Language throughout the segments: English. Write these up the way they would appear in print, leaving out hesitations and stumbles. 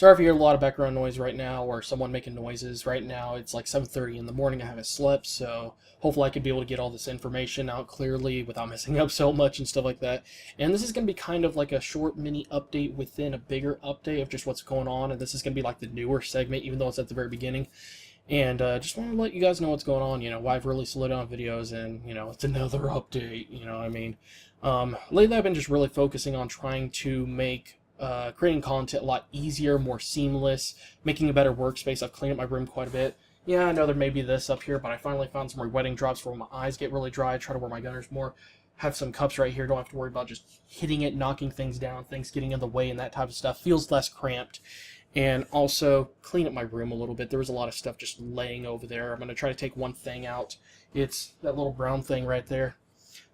Sorry if you hear a lot of background noise right now or someone making noises. Right now it's like 7:30 in the morning. I haven't slept, so hopefully I can be able to get all this information out clearly without messing up so much and stuff like that. And this is going to be kind of like a short mini update within a bigger update of just what's going on, and this is going to be like the newer segment, even though it's at the very beginning. And just want to let you guys know what's going on, why I've really slowed down videos, and, it's another update, you know what I mean? Lately I've been just really focusing on trying to make creating content a lot easier, more seamless, making a better workspace. I've cleaned up my room quite a bit. Yeah, I know there may be this up here, but I finally found some more wetting drops for when my eyes get really dry. I try to wear my gunners more. Have some cups right here. Don't have to worry about just hitting it, knocking things down, things getting in the way, and that type of stuff. Feels less cramped. And also clean up my room a little bit. There was a lot of stuff just laying over there. I'm going to try to take one thing out. It's that little brown thing right there.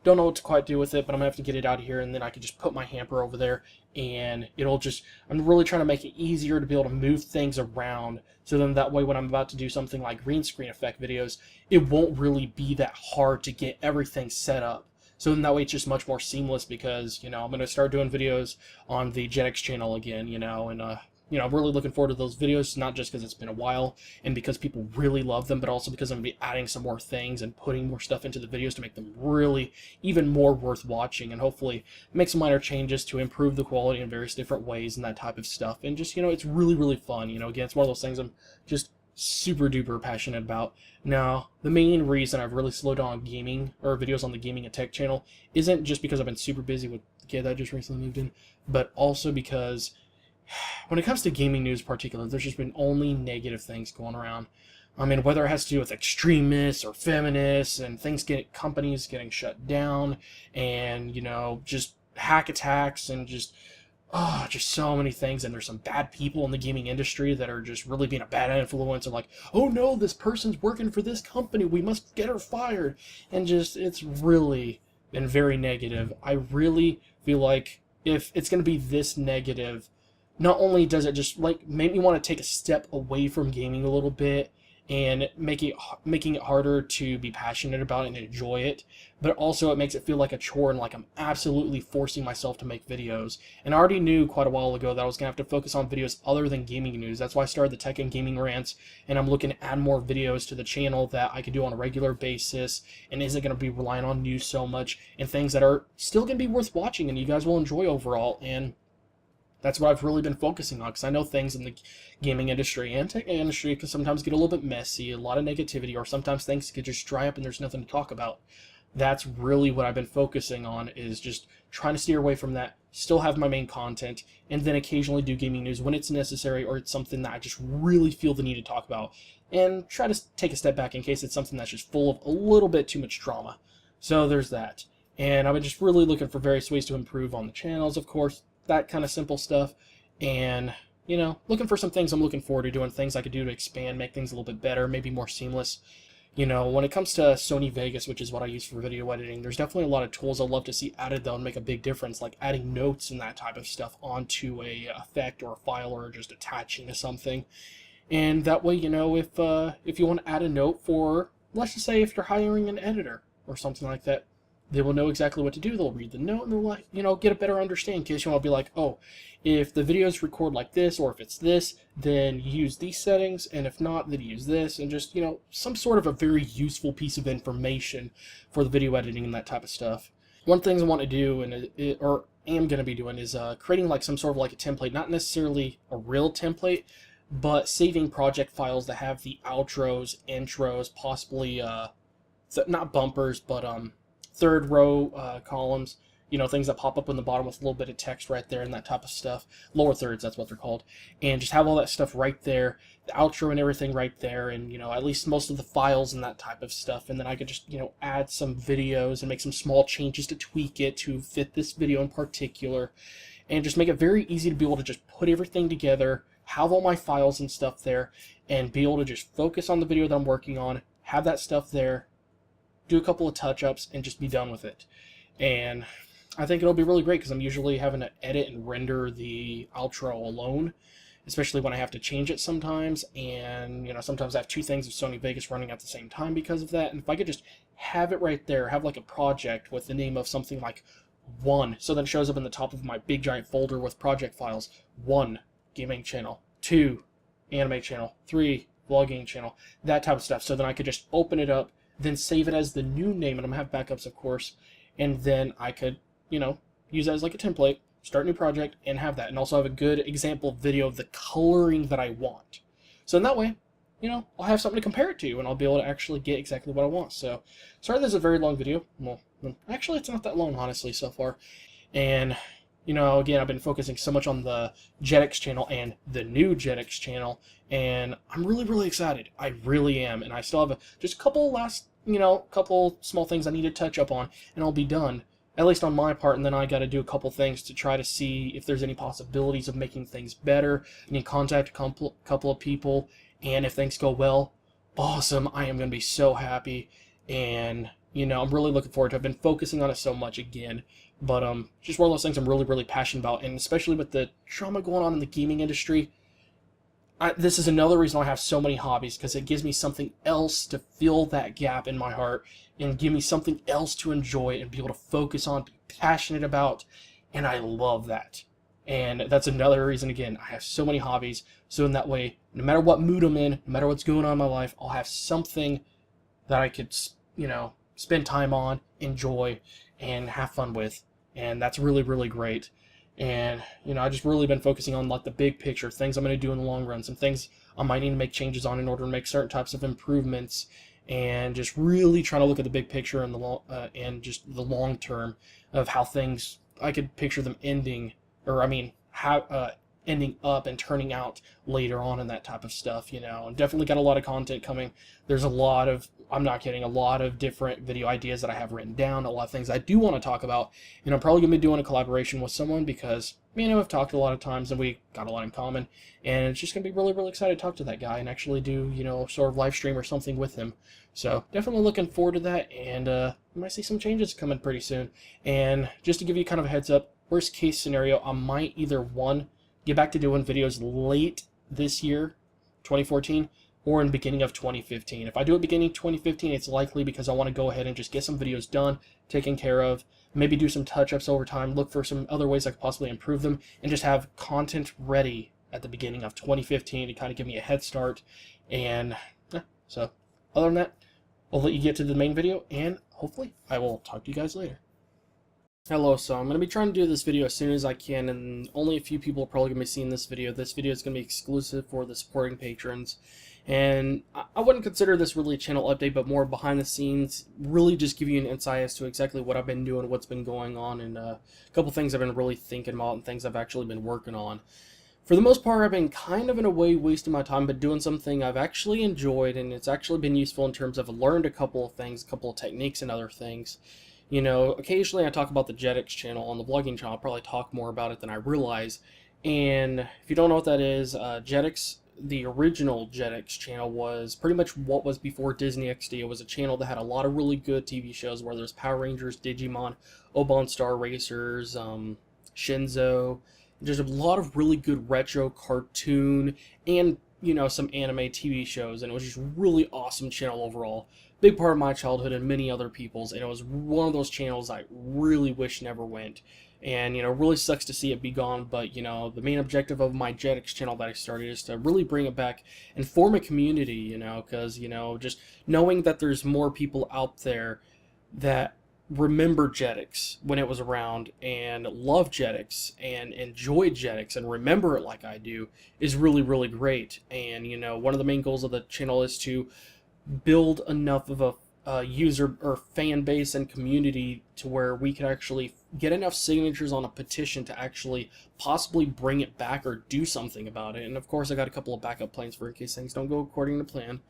Don't know what to quite do with it, but I'm going to have to get it out of here, and then I can just put my hamper over there, and it'll just, I'm really trying to make it easier to be able to move things around, so then that way when I'm about to do something like green screen effect videos, it won't really be that hard to get everything set up. So then that way it's just much more seamless, because, I'm going to start doing videos on the Gen X channel again, and I'm really looking forward to those videos, not just because it's been a while and because people really love them, but also because I'm going to be adding some more things and putting more stuff into the videos to make them really even more worth watching, and hopefully make some minor changes to improve the quality in various different ways and that type of stuff. And just, it's really, really fun. Again, it's one of those things I'm just super duper passionate about. Now, the main reason I've really slowed down gaming or videos on the gaming and tech channel isn't just because I've been super busy with the kid that I just recently moved in, but also because when it comes to gaming news in particular, there's just been only negative things going around. I mean, whether it has to do with extremists or feminists and companies getting shut down, and, just hack attacks and just so many things. And there's some bad people in the gaming industry that are just really being a bad influence, and like, oh no, this person's working for this company, we must get her fired. And just, it's really been very negative. I really feel like if it's going to be this negative, not only does it just make me want to take a step away from gaming a little bit and making it harder to be passionate about it and enjoy it, but also it makes it feel like a chore and like I'm absolutely forcing myself to make videos. And I already knew quite a while ago that I was going to have to focus on videos other than gaming news. That's why I started the Tech and Gaming Rants, and I'm looking to add more videos to the channel that I can do on a regular basis and isn't going to be relying on news so much, and things that are still going to be worth watching and you guys will enjoy overall. And that's what I've really been focusing on, because I know things in the gaming industry and tech industry can sometimes get a little bit messy, a lot of negativity, or sometimes things could just dry up and there's nothing to talk about. That's really what I've been focusing on, is just trying to steer away from that, still have my main content, and then occasionally do gaming news when it's necessary or it's something that I just really feel the need to talk about, and try to take a step back in case it's something that's just full of a little bit too much drama. So there's that. And I've been just really looking for various ways to improve on the channels, of course, that kind of simple stuff, and looking for some things I'm looking forward to doing, things I could do to expand, make things a little bit better, maybe more seamless. When it comes to Sony Vegas, which is what I use for video editing, there's definitely a lot of tools I'd love to see added though and make a big difference, like adding notes and that type of stuff onto a effect or a file, or just attaching to something. And that way, if you want to add a note for, let's just say if you're hiring an editor or something like that, they will know exactly what to do. They'll read the note and they'll, get a better understanding, in case you want to be like, oh, if the videos record like this, or if it's this, then use these settings, and if not, then use this, and just, some sort of a very useful piece of information for the video editing and that type of stuff. One thing I want to do, or am going to be doing, is creating like some sort of like a template, not necessarily a real template, but saving project files that have the outros, intros, possibly, not bumpers, but, third row columns, things that pop up in the bottom with a little bit of text right there and that type of stuff. Lower thirds, that's what they're called. And just have all that stuff right there, the outro and everything right there, and, at least most of the files and that type of stuff. And then I could just, add some videos and make some small changes to tweak it to fit this video in particular, and just make it very easy to be able to just put everything together, have all my files and stuff there, and be able to just focus on the video that I'm working on, have that stuff there, do a couple of touch-ups, and just be done with it. And I think it'll be really great, because I'm usually having to edit and render the outro alone, especially when I have to change it sometimes. And sometimes I have two things of Sony Vegas running at the same time because of that. And if I could just have it right there, have like a project with the name of something like 1, so then it shows up in the top of my big giant folder with project files, 1 gaming channel, 2, anime channel, 3, vlogging channel, that type of stuff. So then I could just open it up, then save it as the new name, and I'm going to have backups, of course, and then I could, use that as like a template, start a new project, and have that, and also have a good example video of the coloring that I want. So in that way, I'll have something to compare it to, and I'll be able to actually get exactly what I want. So, sorry this is a very long video. Well, actually, it's not that long, honestly, so far. And, again, I've been focusing so much on the Jetix channel and the new Jetix channel, and I'm really, really excited. I really am, and I still have just a couple last, couple small things I need to touch up on, and I'll be done, at least on my part, and then I got to do a couple things to try to see if there's any possibilities of making things better. I need to contact a couple of people, and if things go well, awesome, I am going to be so happy, and, I'm really looking forward to it. I've been focusing on it so much again, but just one of those things I'm really, really passionate about, and especially with the drama going on in the gaming industry, this is another reason I have so many hobbies, because it gives me something else to fill that gap in my heart, and give me something else to enjoy and be able to focus on, be passionate about, and I love that. And that's another reason, again, I have so many hobbies, so in that way, no matter what mood I'm in, no matter what's going on in my life, I'll have something that I could, spend time on, enjoy, and have fun with, and that's really, really great. And, I just really been focusing on, like, the big picture, things I'm going to do in the long run, some things I might need to make changes on in order to make certain types of improvements, and just really trying to look at the big picture and and just the long term of how things, I could picture them ending, or how ending up and turning out later on and that type of stuff, and definitely got a lot of content coming. There's a lot of, I'm not kidding, a lot of different video ideas that I have written down, a lot of things I do want to talk about, and I'm probably going to be doing a collaboration with someone because, we've talked a lot of times and we got a lot in common, and it's just going to be really, really excited to talk to that guy and actually do, sort of live stream or something with him. So definitely looking forward to that, and you might see some changes coming pretty soon. And just to give you kind of a heads up, worst case scenario, I might either, one, get back to doing videos late this year, 2014, or in the beginning of 2015. If I do it beginning of 2015, it's likely because I want to go ahead and just get some videos done, taken care of, maybe do some touch-ups over time, look for some other ways I could possibly improve them, and just have content ready at the beginning of 2015 to kind of give me a head start. And so other than that, I'll let you get to the main video, and hopefully I will talk to you guys later. Hello, so I'm going to be trying to do this video as soon as I can, and only a few people are probably going to be seeing this video. This video is going to be exclusive for the supporting patrons, and I wouldn't consider this really a channel update, but more behind the scenes, really just give you an insight as to exactly what I've been doing, what's been going on, and a couple things I've been really thinking about and things I've actually been working on. For the most part, I've been kind of in a way wasting my time, but doing something I've actually enjoyed, and it's actually been useful in terms of I've learned a couple of things, a couple of techniques and other things. Occasionally I talk about the Jetix channel on the vlogging channel. I'll probably talk more about it than I realize. And if you don't know what that is, Jetix, the original Jetix channel, was pretty much what was before Disney XD. It was a channel that had a lot of really good TV shows, whether it's Power Rangers, Digimon, Oban Star Racers, Shinzo. There's a lot of really good retro cartoon and, some anime TV shows, and it was just really awesome channel overall. Big part of my childhood and many other people's, and it was one of those channels I really wish never went. And, really sucks to see it be gone, but, the main objective of my Jetix channel that I started is to really bring it back and form a community, because, just knowing that there's more people out there that remember Jetix when it was around and love Jetix and enjoy Jetix and remember it like I do is really, really great. And, one of the main goals of the channel is to build enough of a user or fan base and community to where we can actually get enough signatures on a petition to actually possibly bring it back or do something about it. And of course I got a couple of backup plans for in case things don't go according to plan.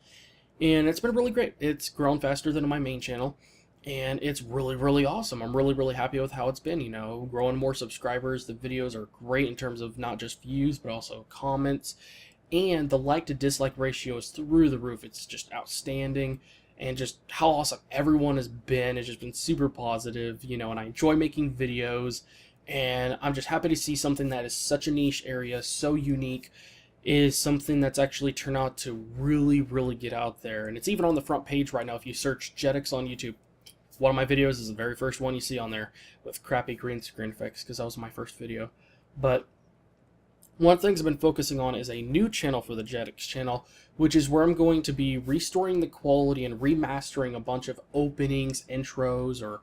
And it's been really great. It's grown faster than my main channel, and it's really, really awesome. I'm really, really happy with how it's been, growing more subscribers. The videos are great in terms of not just views but also comments. And the like to dislike ratio is through the roof. It's just outstanding, and just how awesome everyone has been. It's just been super positive, and I enjoy making videos, and I'm just happy to see something that is such a niche area, so unique, is something that's actually turned out to really, really get out there. And it's even on the front page right now if you search Jetix on YouTube. One of my videos is the very first one you see on there with crappy green screen effects, because that was my first video. But one of the things I've been focusing on is a new channel for the Jetix channel, which is where I'm going to be restoring the quality and remastering a bunch of openings, intros, or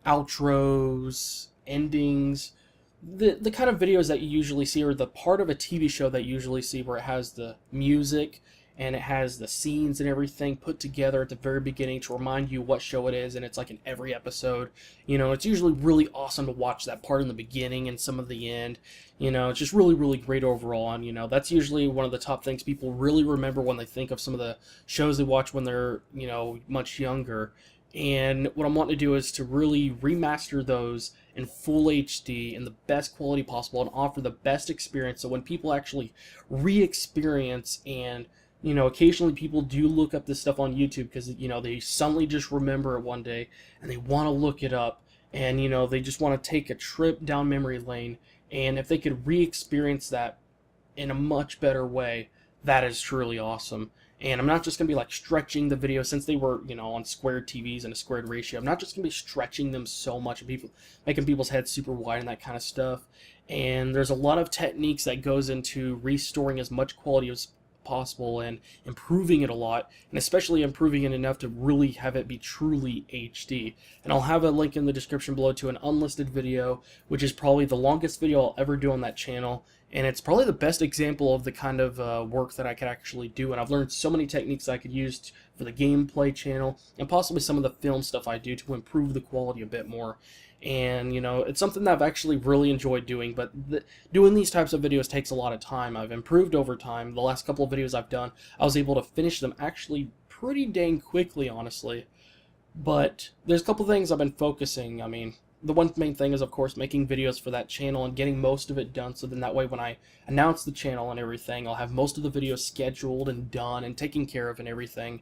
outros, endings, the kind of videos that you usually see, or the part of a TV show that you usually see where it has the music and it has the scenes and everything put together at the very beginning to remind you what show it is, and it's like in every episode. You know, it's usually really awesome to watch that part in the beginning and some of the end. You know, it's just really, really great overall, and, you know, that's usually one of the top things people really remember when they think of some of the shows they watch when they're, you know, much younger. And what I'm wanting to do is to really remaster those in full HD in the best quality possible and offer the best experience, so when people actually re-experience, and, you know, occasionally people do look up this stuff on YouTube because, you know, they suddenly just remember it one day and they want to look it up, and, you know, they just want to take a trip down memory lane, and if they could re-experience that in a much better way, that is truly awesome. And I'm not just going to be like stretching the video, since they were, you know, on squared TVs and a squared ratio. I'm not just going to be stretching them so much and people making people's heads super wide and that kind of stuff. And there's a lot of techniques that goes into restoring as much quality as possible and improving it a lot, and especially improving it enough to really have it be truly HD. And I'll have a link in the description below to an unlisted video, which is probably the longest video I'll ever do on that channel, and it's probably the best example of the kind of work that I could actually do. And I've learned so many techniques I could use for the gameplay channel and possibly some of the film stuff I do to improve the quality a bit more. And, you know, it's something that I've actually really enjoyed doing, but doing these types of videos takes a lot of time. I've improved over time. The last couple of videos I've done, I was able to finish them actually pretty dang quickly, honestly. But there's a couple things I've been focusing. I mean, the one main thing is, of course, making videos for that channel and getting most of it done, so then that way when I announce the channel and everything, I'll have most of the videos scheduled and done and taken care of and everything.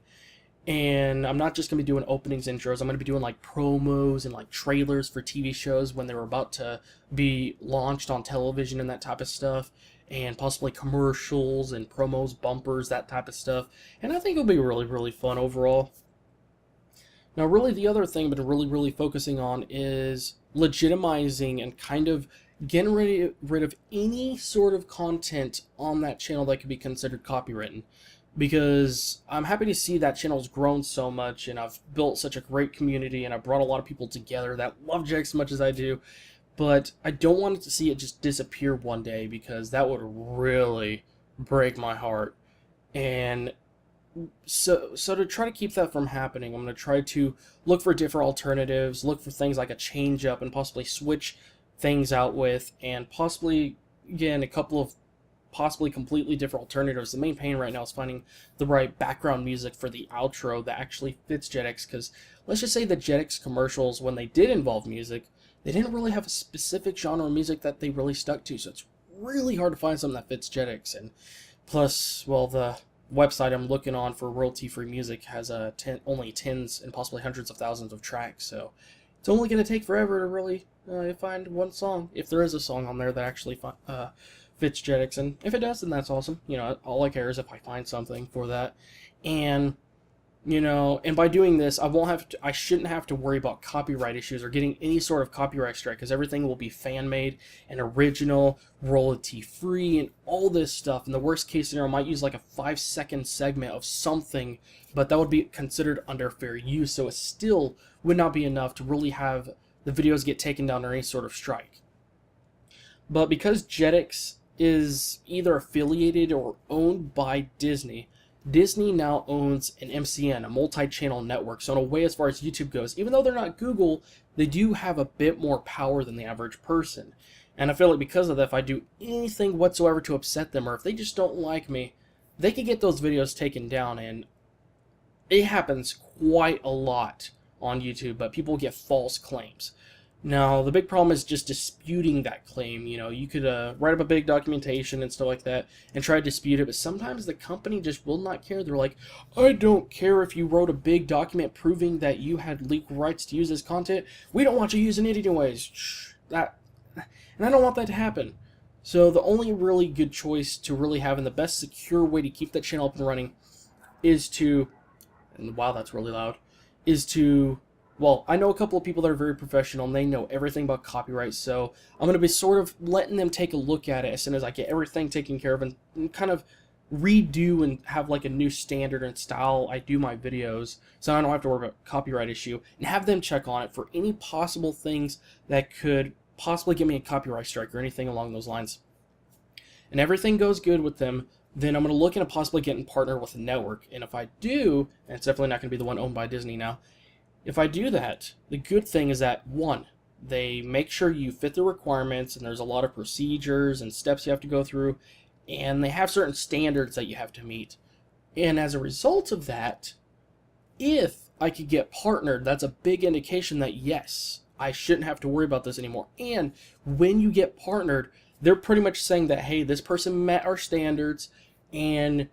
And I'm not just going to be doing openings, intros. I'm going to be doing like promos and like trailers for TV shows when they were about to be launched on television and that type of stuff. And possibly commercials and promos, bumpers, that type of stuff. And I think it'll be really, really fun overall. Now, really, the other thing I've been really focusing on is legitimizing and kind of getting rid of any sort of content on that channel that could be considered copywritten. Because I'm happy to see that channel's grown so much, and I've built such a great community, and I've brought a lot of people together that love Jetix as much as I do. But I don't want to see it just disappear one day, because that would really break my heart. And so to try to keep that from happening, I'm going to try to look for different alternatives, look for things like a change up, and possibly switch things out with, and possibly, again, a couple of possibly completely different alternatives. The main pain right now is finding the right background music for the outro that actually fits Jetix, because let's just say the Jetix commercials, when they did involve music, they didn't really have a specific genre of music that they really stuck to, so it's really hard to find something that fits Jetix. And plus, well, the website I'm looking on for royalty-free music has only tens and possibly hundreds of thousands of tracks, so it's only going to take forever to really find one song, if there is a song on there that actually fits Jetix. And if it does, then that's awesome. You know, all I care is if I find something for that. And, you know, and by doing this, I shouldn't have to worry about copyright issues or getting any sort of copyright strike, because everything will be fan-made and original, royalty-free, and all this stuff. And the worst case scenario, I might use like a 5-second segment of something, but that would be considered under fair use, so it still would not be enough to really have the videos get taken down or any sort of strike. But because Jetix is either affiliated or owned by Disney, Disney now owns an MCN, a multi-channel network. So in a way, as far as YouTube goes, even though they're not Google, they do have a bit more power than the average person. And I feel like because of that, if I do anything whatsoever to upset them, or if they just don't like me, they could get those videos taken down. And it happens quite a lot on YouTube, but people get false claims. Now, the big problem is just disputing that claim. You know, you could write up a big documentation and stuff like that and try to dispute it, but sometimes the company just will not care. They're like, I don't care if you wrote a big document proving that you had legal rights to use this content. We don't want you using it anyways. And I don't want that to happen. So the only really good choice to really have, and the best secure way to keep that channel up and running, is to, and wow, that's really loud, is to well, I know a couple of people that are very professional and they know everything about copyright, so I'm going to be sort of letting them take a look at it as soon as I get everything taken care of and kind of redo and have like a new standard and style I do my videos, so I don't have to worry about copyright issue, and have them check on it for any possible things that could possibly give me a copyright strike or anything along those lines. And everything goes good with them, then I'm going to look into possibly getting partnered with a network. And if I do, and it's definitely not going to be the one owned by Disney now, if I do that, the good thing is that, one, they make sure you fit the requirements, and there's a lot of procedures and steps you have to go through, and they have certain standards that you have to meet. And as a result of that, if I could get partnered, that's a big indication that, yes, I shouldn't have to worry about this anymore. And when you get partnered, they're pretty much saying that, hey, this person met our standards, and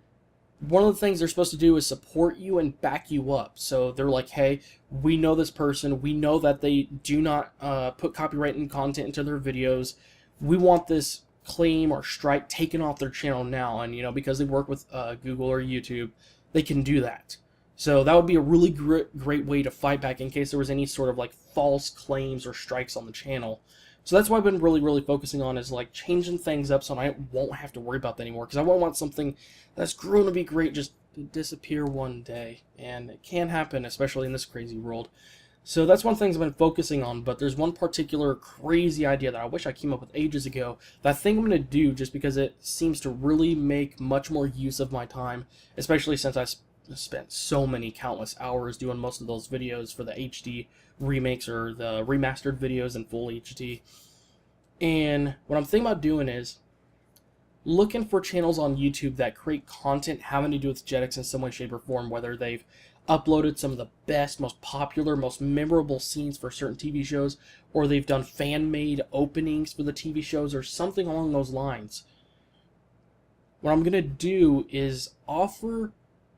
one of the things they're supposed to do is support you and back you up. So they're like, hey, we know this person. We know that they do not put copyrighted content into their videos. We want this claim or strike taken off their channel now. And, because they work with Google or YouTube, they can do that. So that would be a really great way to fight back in case there was any sort of like false claims or strikes on the channel. So that's what I've been really focusing on, is like changing things up so I won't have to worry about that anymore. Because I won't want something that's grown to be great just to disappear one day. And it can happen, especially in this crazy world. So that's one of the things I've been focusing on. But there's one particular crazy idea that I wish I came up with ages ago that I think I'm going to do just because it seems to really make much more use of my time. Especially since I spent so many countless hours doing most of those videos for the HD remakes or the remastered videos in full HD. And what I'm thinking about doing is looking for channels on YouTube that create content having to do with Jetix in some way, shape, or form, whether they've uploaded some of the best, most popular, most memorable scenes for certain TV shows, or they've done fan-made openings for the TV shows, or something along those lines. What I'm going to do is offer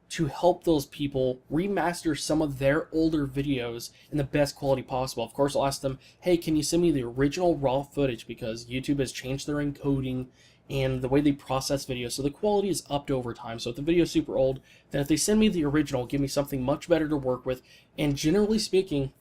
to help those people remaster some of their older videos in the best quality possible. Of course, I'll ask them, hey, can you send me the original raw footage, because YouTube has changed their encoding and the way they process videos, so the quality is upped over time. So if the video is super old, then if they send me the original, give me something much better to work with, and generally speaking,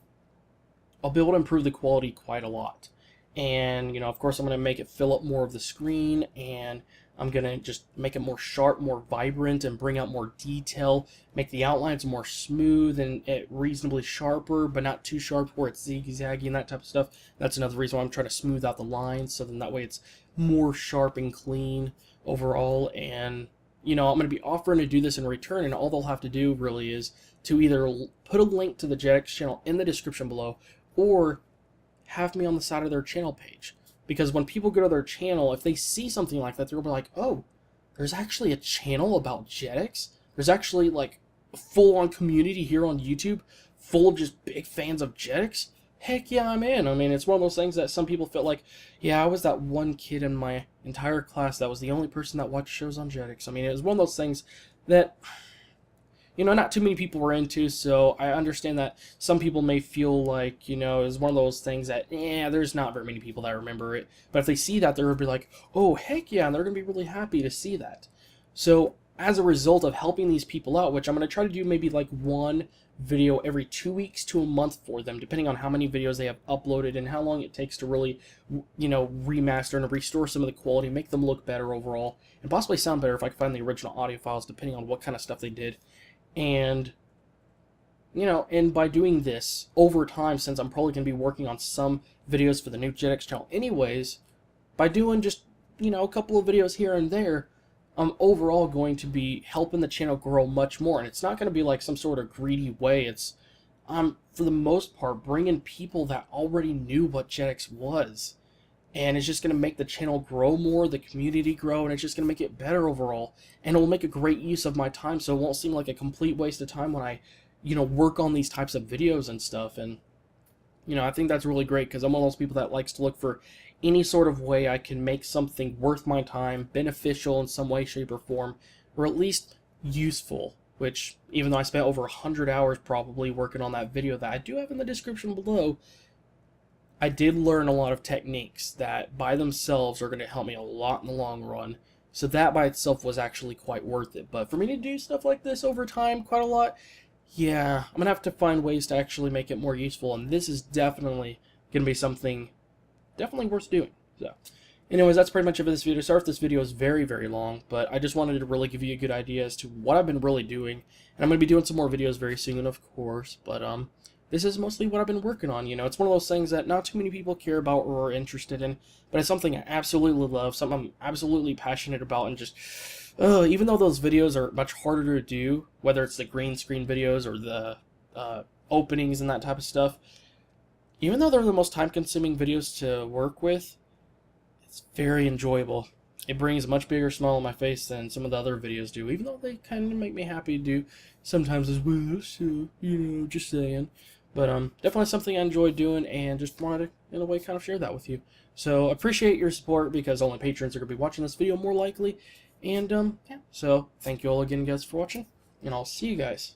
I'll be able to improve the quality quite a lot. And, of course, I'm going to make it fill up more of the screen, and I'm going to just make it more sharp, more vibrant, and bring out more detail, make the outlines more smooth and reasonably sharper, but not too sharp where it's zigzaggy and that type of stuff. That's another reason why I'm trying to smooth out the lines, so then that way it's more sharp and clean overall. And, I'm going to be offering to do this in return, and all they'll have to do really is to either put a link to the Jetix channel in the description below, or have me on the side of their channel page. Because when people go to their channel, if they see something like that, they'll be like, oh, there's actually a channel about Jetix? There's actually like a full-on community here on YouTube full of just big fans of Jetix? Heck yeah, I'm in. I mean, it's one of those things that some people feel like, yeah, I was that one kid in my entire class that was the only person that watched shows on Jetix. I mean, it was one of those things that, not too many people were into, so I understand that some people may feel like, it's one of those things that, there's not very many people that remember it. But if they see that, they're going to be like, oh, heck yeah, and they're going to be really happy to see that. So, as a result of helping these people out, which I'm going to try to do maybe like one video every 2 weeks to a month for them, depending on how many videos they have uploaded and how long it takes to really, remaster and restore some of the quality, make them look better overall, and possibly sound better if I can find the original audio files, depending on what kind of stuff they did. And, and by doing this over time, since I'm probably going to be working on some videos for the new Jetix channel anyways, by doing just, a couple of videos here and there, I'm overall going to be helping the channel grow much more. And it's not going to be like some sort of greedy way. It's, for the most part, bringing people that already knew what Jetix was. And it's just going to make the channel grow more, the community grow, and it's just going to make it better overall. And it will make a great use of my time, so it won't seem like a complete waste of time when I, work on these types of videos and stuff. And, I think that's really great, because I'm one of those people that likes to look for any sort of way I can make something worth my time, beneficial in some way, shape, or form, or at least useful. Which, even though I spent over 100 hours probably working on that video that I do have in the description below, I did learn a lot of techniques that by themselves are going to help me a lot in the long run. So that by itself was actually quite worth it. But for me to do stuff like this over time quite a lot, yeah, I'm gonna have to find ways to actually make it more useful, and this is definitely gonna be something definitely worth doing. So, anyways, that's pretty much it for this video. Sorry if this video is very, very long, but I just wanted to really give you a good idea as to what I've been really doing. And I'm going to be doing some more videos very soon, of course, but this is mostly what I've been working on. You know, it's one of those things that not too many people care about or are interested in, but it's something I absolutely love, something I'm absolutely passionate about, and just, even though those videos are much harder to do, whether it's the green screen videos or the openings and that type of stuff, even though they're the most time-consuming videos to work with, it's very enjoyable. It brings a much bigger smile on my face than some of the other videos do, even though they kind of make me happy to do sometimes as well, so, you know, just saying. But definitely something I enjoy doing, and just wanted to, in a way, kind of share that with you. So, appreciate your support, because only patrons are going to be watching this video more likely. And, yeah, so, thank you all again, guys, for watching, and I'll see you guys